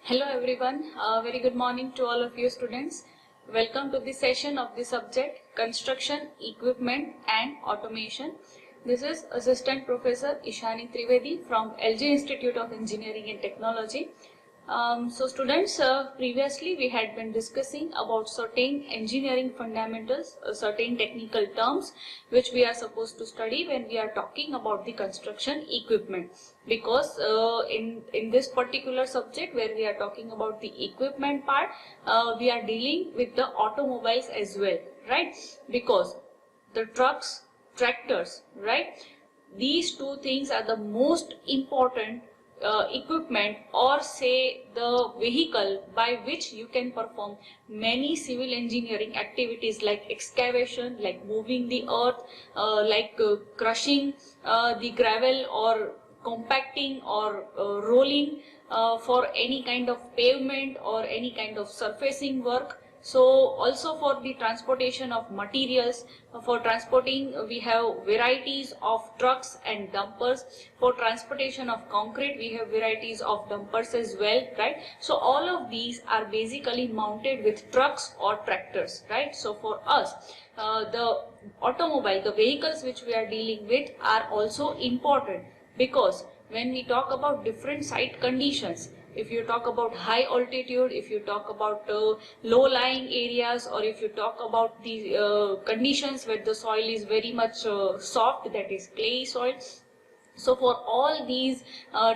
Hello everyone, very good morning to all of you students. Welcome to the session of the subject Construction, Equipment and Automation. This is Assistant Professor Ishani Trivedi from LG Institute of Engineering and Technology. So students, previously we had been discussing about certain engineering fundamentals, certain technical terms which we are supposed to study when we are talking about the construction equipment. Because in this particular subject where we are talking about the equipment part, we are dealing with the automobiles as well, right? Because the trucks, tractors, right? These two things are the most important equipment, or say the vehicle by which you can perform many civil engineering activities like excavation, like moving the earth, crushing the gravel, or compacting, or rolling for any kind of pavement or any kind of surfacing work. So also for the transportation of materials, for transporting we have varieties of trucks and dumpers. For transportation of concrete we have varieties of dumpers as well, right? So all of these are basically mounted with trucks or tractors, right? So for us, the automobile, the vehicles which we are dealing with are also important, because when we talk about different site conditions, if you talk about high altitude, if you talk about low-lying areas, or if you talk about the conditions where the soil is very much soft, that is clay soil. So for all these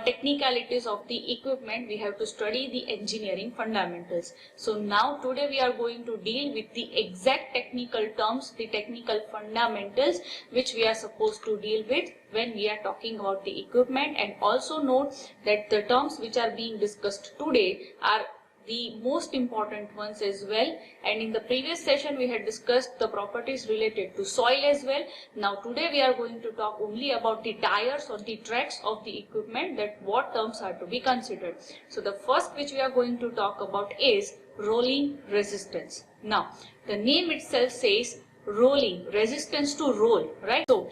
technicalities of the equipment, we have to study the engineering fundamentals. So now today we are going to deal with the exact technical terms, the technical fundamentals which we are supposed to deal with when we are talking about the equipment. And also note that the terms which are being discussed today are the most important ones as well. And in the previous session we had discussed the properties related to soil as well. Now today we are going to talk only about the tires or the tracks of the equipment, that what terms are to be considered. So the first which we are going to talk about is rolling resistance. Now the name itself says rolling, resistance to roll, right? So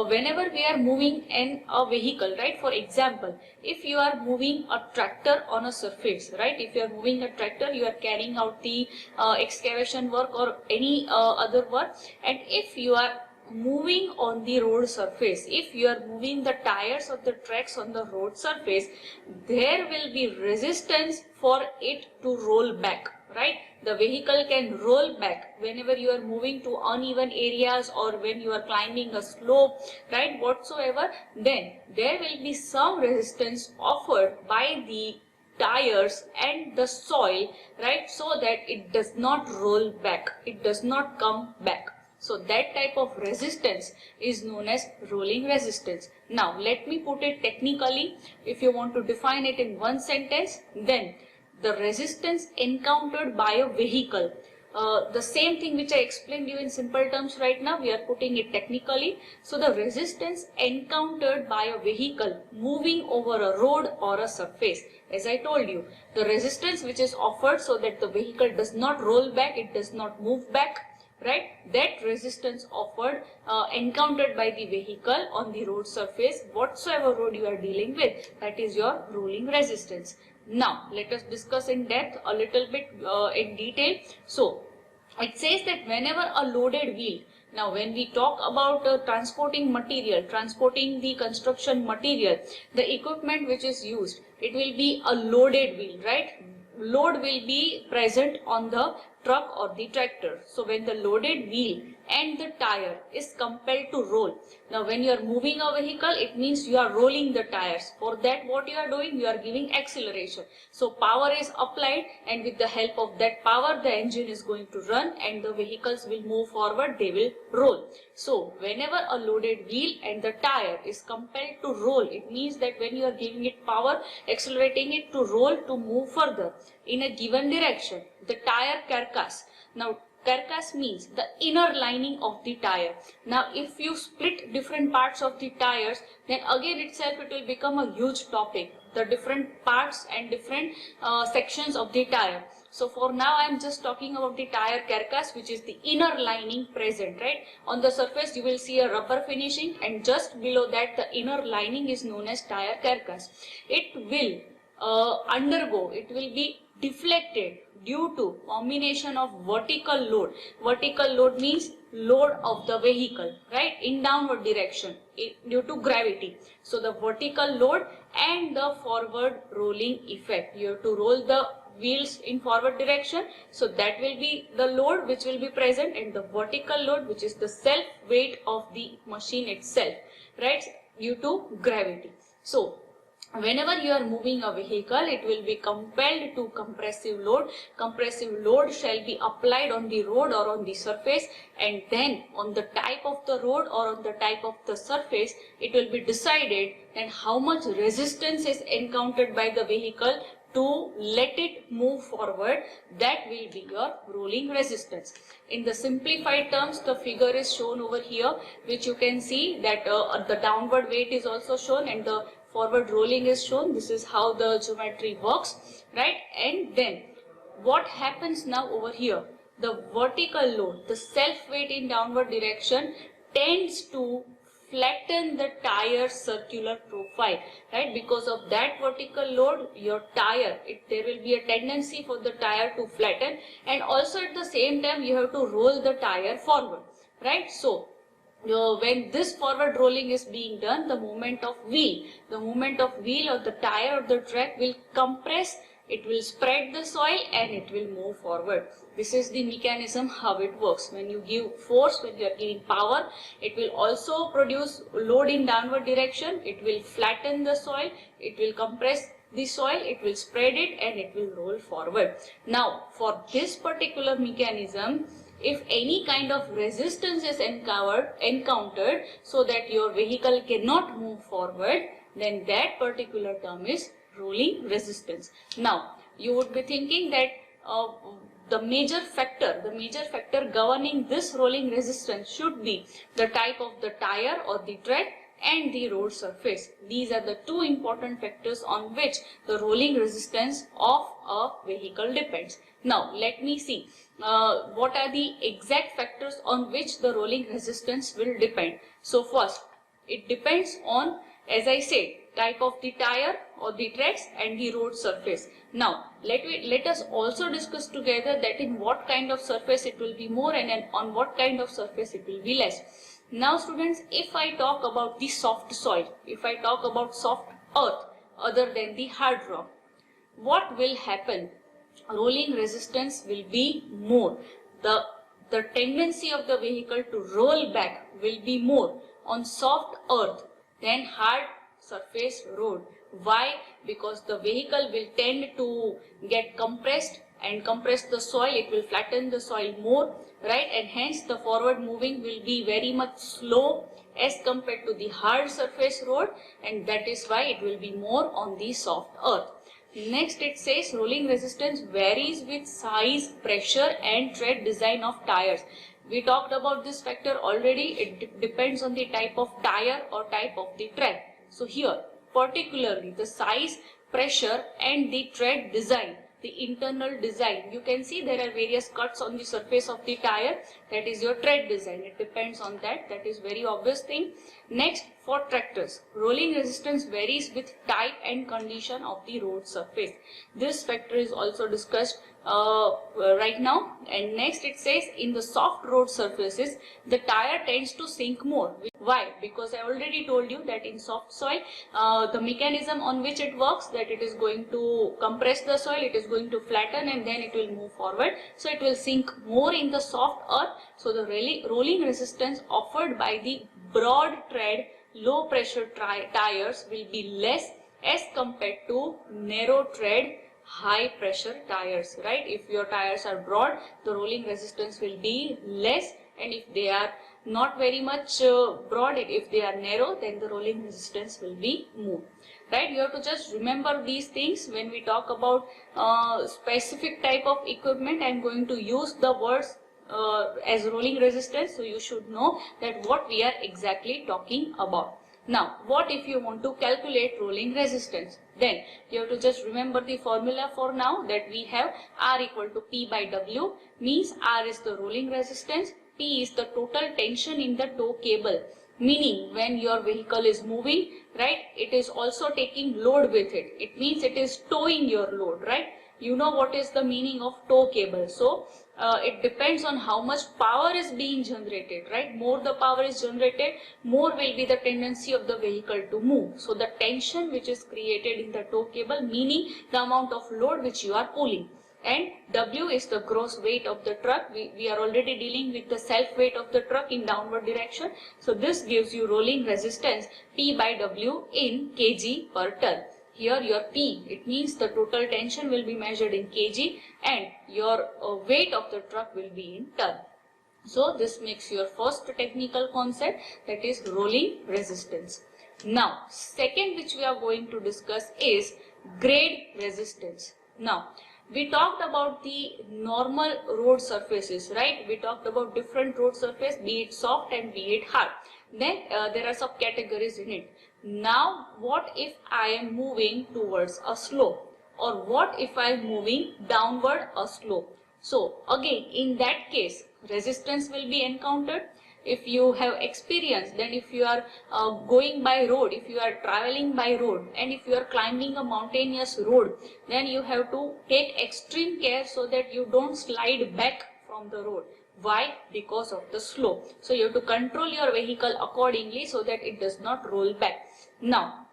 whenever we are moving in a vehicle, right, for example, if you are moving a tractor on a surface, right, if you are moving a tractor, you are carrying out the excavation work or any other work, and if you are moving on the road surface, if you are moving the tires or the tracks on the road surface, there will be resistance for it to roll back, right? The vehicle can roll back whenever you are moving to uneven areas, or when you are climbing a slope, right, whatsoever, then there will be some resistance offered by the tires and the soil, right, so that it does not roll back, it does not come back. So that type of resistance is known as rolling resistance. Now let me put it technically. If you want to define it in one sentence, then the resistance encountered by a vehicle, the same thing which I explained you in simple terms right now, we are putting it technically. So the resistance encountered by a vehicle moving over a road or a surface, as I told you, the resistance which is offered so that the vehicle does not roll back, it does not move back, right, that resistance offered encountered by the vehicle on the road surface, whatsoever road you are dealing with, that is your rolling resistance. Now let us discuss in depth a little bit in detail. So it says that whenever a loaded wheel, now when we talk about transporting material, transporting the construction material, the equipment which is used, it will be a loaded wheel, right? Load will be present on the truck or the tractor. So when the loaded wheel and the tire is compelled to roll, now when you are moving a vehicle, it means you are rolling the tires. For that what you are doing, you are giving acceleration. So power is applied, and with the help of that power the engine is going to run and the vehicles will move forward, they will roll. So whenever a loaded wheel and the tire is compelled to roll, it means that when you are giving it power, accelerating it to roll, to move further in a given direction, the tire carcass. Now carcass means the inner lining of the tire. Now if you split different parts of the tires, then again itself it will become a huge topic, the different parts and different sections of the tire. So for now I am just talking about the tire carcass, which is the inner lining present, right? On the surface you will see a rubber finishing, and just below that the inner lining is known as tire carcass. It will undergo, it will be deflected due to combination of vertical load. Vertical load means load of the vehicle, right, in downward direction due to gravity. So the vertical load and the forward rolling effect. You have to roll the wheels in forward direction, so that will be the load which will be present, and the vertical load, which is the self weight of the machine itself, right, due to gravity. So whenever you are moving a vehicle, it will be compelled to compressive load. Compressive load shall be applied on the road or on the surface, and then on the type of the road or on the type of the surface, it will be decided then how much resistance is encountered by the vehicle to let it move forward. That will be your rolling resistance. In the simplified terms, the figure is shown over here, which you can see that the downward weight is also shown and the forward rolling is shown. This is how the geometry works, right? And then what happens now over here? The vertical load, the self weight in downward direction, tends to flatten the tire circular profile, right? Because of that vertical load, your tire, there will be a tendency for the tire to flatten, and also at the same time you have to roll the tire forward, right? So when this forward rolling is being done, the movement of wheel of the tire or the track will compress, it will spread the soil and it will move forward. This is the mechanism how it works. When you give force, when you are giving power, it will also produce load in downward direction, it will flatten the soil, it will compress the soil, it will spread it and it will roll forward. Now for this particular mechanism, if any kind of resistance is encountered so that your vehicle cannot move forward, then that particular term is rolling resistance. Now you would be thinking that the major factor governing this rolling resistance should be the type of the tire or the tread and the road surface. These are the two important factors on which the rolling resistance of a vehicle depends. Now let me see what are the exact factors on which the rolling resistance will depend. So first, it depends on, as I said, type of the tire or the treads and the road surface. Now let us also discuss together that in what kind of surface it will be more and on what kind of surface it will be less. Now students, if I talk about the soft soil, if I talk about soft earth other than the hard rock, what will happen? Rolling resistance will be more. The tendency of the vehicle to roll back will be more on soft earth than hard surface road. Why? Because the vehicle will tend to get compressed and compress the soil, it will flatten the soil more, right? And hence the forward moving will be very much slow as compared to the hard surface road, and that is why it will be more on the soft earth. Next it says rolling resistance varies with size, pressure and tread design of tires. We talked about this factor already. It depends on the type of tire or type of the tread. So here particularly the size, pressure and the tread design, the internal design. You can see there are various cuts on the surface of the tire. That is your tread design. It depends on that. That is very obvious thing. Next, for tractors, rolling resistance varies with type and condition of the road surface. This factor is also discussed right now. And next it says in the soft road surfaces, the tire tends to sink more. Why? Because I already told you that in soft soil, the mechanism on which it works, that it is going to compress the soil, it is going to flatten and then it will move forward. So it will sink more in the soft earth. So the rolling resistance offered by the broad tread, low pressure tires will be less as compared to narrow tread, high pressure tires, right? If your tires are broad, the rolling resistance will be less, and if they are not very much broad, if they are narrow, then the rolling resistance will be more, right? You have to just remember these things when we talk about specific type of equipment. I am going to use the words as rolling resistance, so you should know that what we are exactly talking about. Now, what if you want to calculate rolling resistance? Then you have to just remember the formula for now, that we have R equal to P by W, means R is the rolling resistance, P is the total tension in the tow cable, meaning when your vehicle is moving, right, it is also taking load with it. It means it is towing your load, right? You know what is the meaning of tow cable. So it depends on how much power is being generated, right? More the power is generated, more will be the tendency of the vehicle to move. So the tension which is created in the tow cable, meaning the amount of load which you are pulling. And W is the gross weight of the truck. We are already dealing with the self weight of the truck in downward direction. So this gives you rolling resistance P by W in kg per ton. Here your P, it means the total tension will be measured in kg and your weight of the truck will be in ton. So this makes your first technical concept, that is rolling resistance. Now second which we are going to discuss is grade resistance. Now we talked about the normal road surfaces, right? We talked about different road surface, be it soft and be it hard. Then there are subcategories in it. Now what if I am moving towards a slope, or what if I am moving downward a slope? So again in that case resistance will be encountered. If you have experience, then if you are going by road, if you are traveling by road, and if you are climbing a mountainous road, then you have to take extreme care so that you don't slide back from the road. Why? Because of the slope. So you have to control your vehicle accordingly so that it does not roll back. Now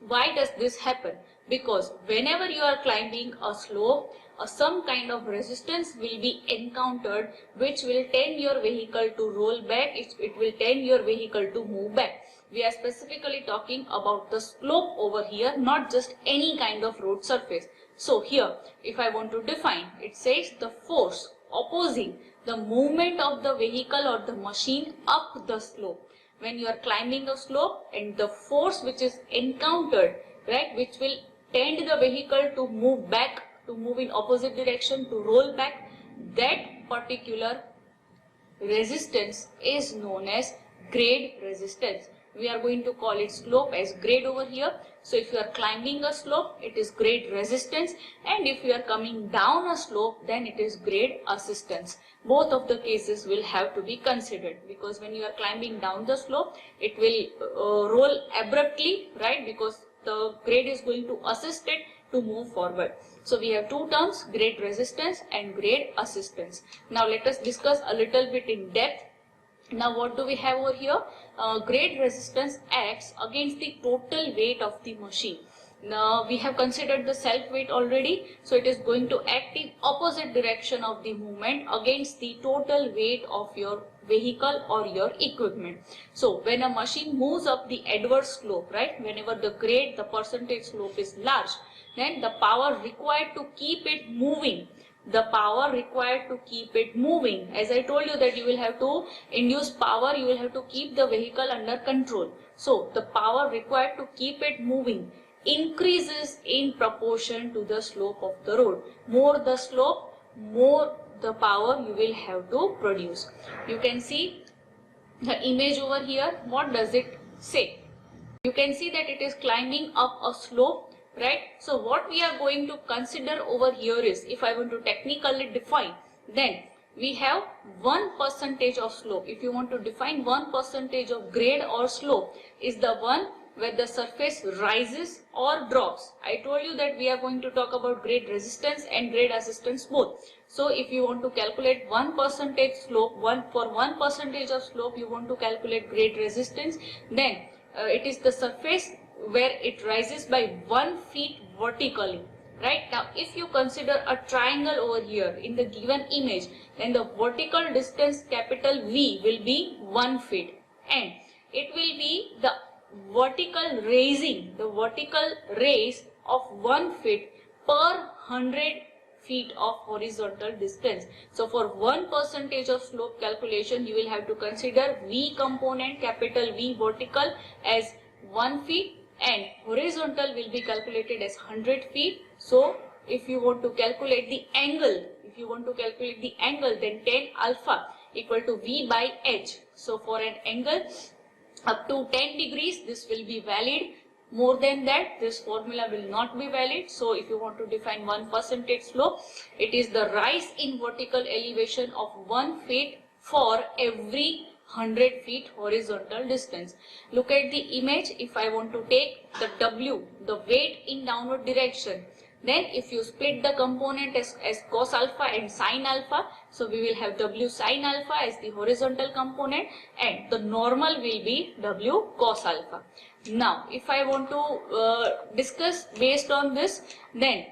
why does this happen? Because whenever you are climbing a slope, some kind of resistance will be encountered which will tend your vehicle to roll back, it will tend your vehicle to move back. We are specifically talking about the slope over here, not just any kind of road surface. So here if I want to define, it says the force opposing the movement of the vehicle or the machine up the slope. When you are climbing a slope, and the force which is encountered, right, which will tend the vehicle to move back, to move in opposite direction, to roll back, that particular resistance is known as grade resistance. We are going to call it slope as grade over here. So if you are climbing a slope, it is grade resistance, and if you are coming down a slope, then it is grade assistance. Both of the cases will have to be considered, because when you are climbing down the slope, it will roll abruptly, right, because the grade is going to assist it to move forward. So we have two terms, grade resistance and grade assistance. Now let us discuss a little bit in depth. Now what do we have over here? Grade resistance acts against the total weight of the machine. Now we have considered the self weight already, so it is going to act in opposite direction of the movement against the total weight of your vehicle or your equipment. So when a machine moves up the adverse slope, right, whenever the grade, the percentage slope is large, then the power required to keep it moving, as I told you that you will have to induce power, you will have to keep the vehicle under control. So the power required to keep it moving increases in proportion to the slope of the road. More the slope, more the power you will have to produce. You can see the image over here. What does it say? You can see that it is climbing up a slope, right? So what we are going to consider over here is, if I want to technically define, then we have 1% of slope. If you want to define 1% of grade or slope, is the one where the surface rises or drops. I told you that we are going to talk about grade resistance and grade assistance both. So if you want to calculate 1% slope, for 1% of slope you want to calculate grade resistance, then it is the surface where it rises by 1 feet vertically. Right now, if you consider a triangle over here in the given image, then the vertical distance capital V will be 1 feet, and it will be the vertical raising, the vertical raise of 1 feet per 100 feet of horizontal distance. So for 1% of slope calculation, you will have to consider V component, capital V vertical, as 1 feet, and horizontal will be calculated as 100 feet. So if you want to calculate the angle, then tan alpha equal to V by H. So for an angle up to 10 degrees, this will be valid. More than that, this formula will not be valid. So if you want to define 1% slope, it is the rise in vertical elevation of 1 feet for every 100 feet horizontal distance. Look at the image. If I want to take the W, the weight in downward direction, then if you split the component as cos alpha and sin alpha, so we will have W sin alpha as the horizontal component and the normal will be W cos alpha. Now, if I want to discuss based on this, then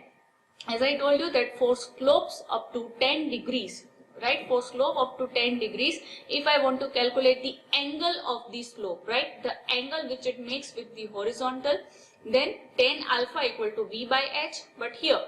as I told you that for slopes up to 10 degrees, right, for slope up to 10 degrees, if I want to calculate the angle of the slope, right, the angle which it makes with the horizontal, then tan alpha equal to V by H, but here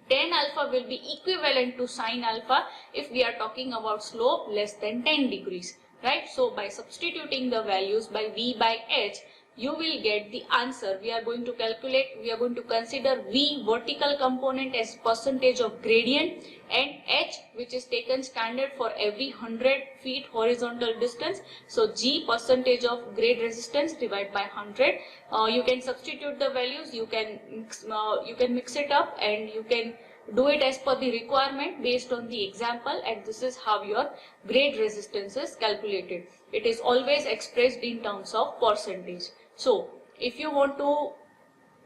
tan alpha will be equivalent to sin alpha if we are talking about slope less than 10 degrees, right. So by substituting the values by V by H, you will get the answer. We are going to calculate, we are going to consider V vertical component as percentage of gradient and H which is taken standard for every 100 feet horizontal distance. So G percentage of grade resistance divided by 100. You can substitute the values, you can mix it up and you can do it as per the requirement based on the example, and this is how your grade resistance is calculated. It is always expressed in terms of percentage. So if you want to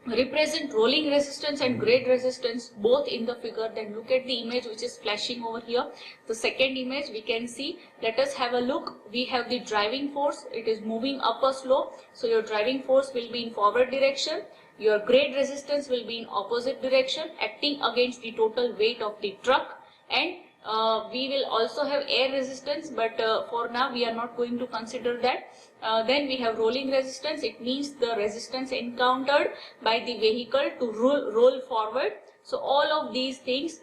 represent rolling resistance and grade resistance both in the figure, then look at the image which is flashing over here. The second image we can see, let us have a look. We have the driving force, it is moving up a slope, so your driving force will be in forward direction. Your grade resistance will be in opposite direction, acting against the total weight of the truck, and we will also have air resistance, but for now we are not going to consider that. Then we have rolling resistance. It means the resistance encountered by the vehicle to roll forward. So all of these things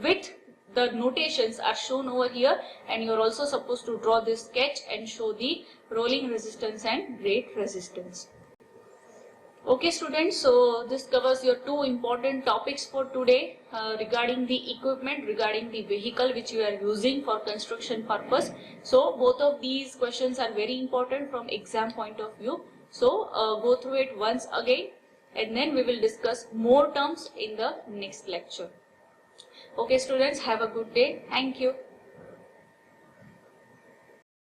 with the notations are shown over here, and you are also supposed to draw this sketch and show the rolling resistance and grade resistance. Okay students, so this covers your two important topics for today regarding the equipment, regarding the vehicle which you are using for construction purpose. So both of these questions are very important from exam point of view. So go through it once again and then we will discuss more terms in the next lecture. Okay students, have a good day. Thank you.